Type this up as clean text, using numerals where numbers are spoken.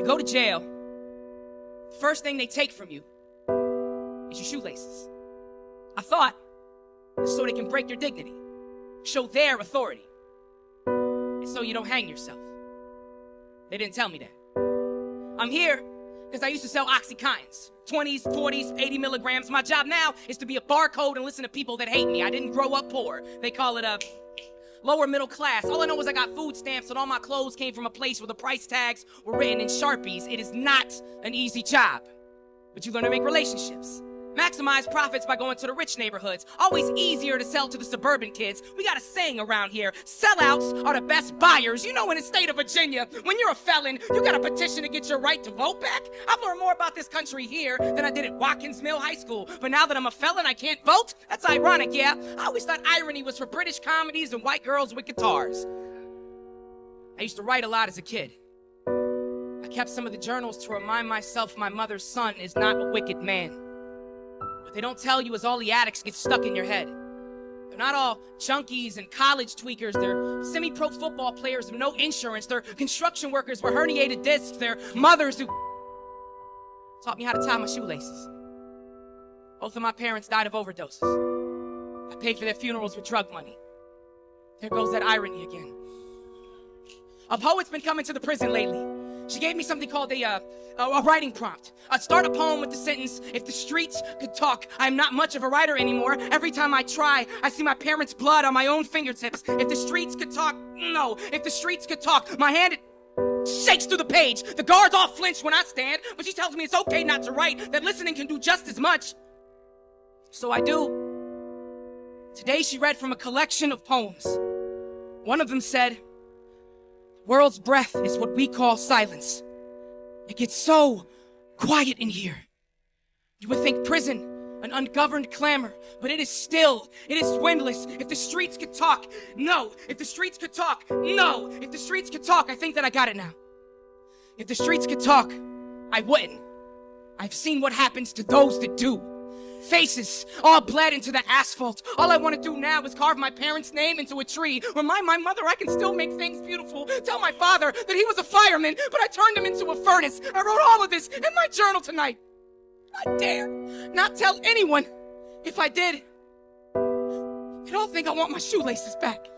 you go to jail, the first thing they take from you is your shoelaces. I thought it's so they can break your dignity, show their authority, and so you don't hang yourself. They didn't tell me that. I'm here because I used to sell Oxycontins, 20s, 40s, 80 milligrams. My job now is to be a barcode and listen to people that hate me. I didn't grow up poor. They call it a lower middle class. All I know is I got food stamps and all my clothes came from a place where the price tags were written in Sharpies. It is not an easy job, but you learn to make relationships. Maximize profits by going to the rich neighborhoods. Always easier to sell to the suburban kids. We got a saying around here: sellouts are the best buyers. You know, in the state of Virginia, when you're a felon, you got a petition to get your right to vote back. I've learned more about this country here than I did at Watkins Mill High School. But now that I'm a felon, I can't vote? That's ironic, yeah? I always thought irony was for British comedies and white girls with guitars. I used to write a lot as a kid. I kept some of the journals to remind myself my mother's son is not a wicked man. What they don't tell you is all the addicts get stuck in your head. They're not all junkies and college tweakers. They're semi-pro football players with no insurance. They're construction workers with herniated discs. They're mothers who taught me how to tie my shoelaces. Both of my parents died of overdoses. I paid for their funerals with drug money. There goes that irony again. A poet's been coming to the prison lately. She gave me something called a writing prompt. I'd start a poem with the sentence, "If the streets could talk." I'm not much of a writer anymore. Every time I try, I see my parents' blood on my own fingertips. If the streets could talk, no. If the streets could talk, my hand, it shakes through the page. The guards all flinch when I stand, but she tells me it's okay not to write, that listening can do just as much. So I do. Today she read from a collection of poems. One of them said, "World's breath is what we call silence. It gets so quiet in here. You would think prison, an ungoverned clamor, but it is still, it is windless. If the streets could talk, no. If the streets could talk, no. If the streets could talk," I think that I got it now. If the streets could talk, I wouldn't. I've seen what happens to those that do. Faces all bled into the asphalt. All I want to do now is carve my parents' name into a tree. Remind my mother I can still make things beautiful. Tell my father that he was a fireman, but I turned him into a furnace. I wrote all of this in my journal tonight. I dare not tell anyone. If I did, they'd all think I want my shoelaces back.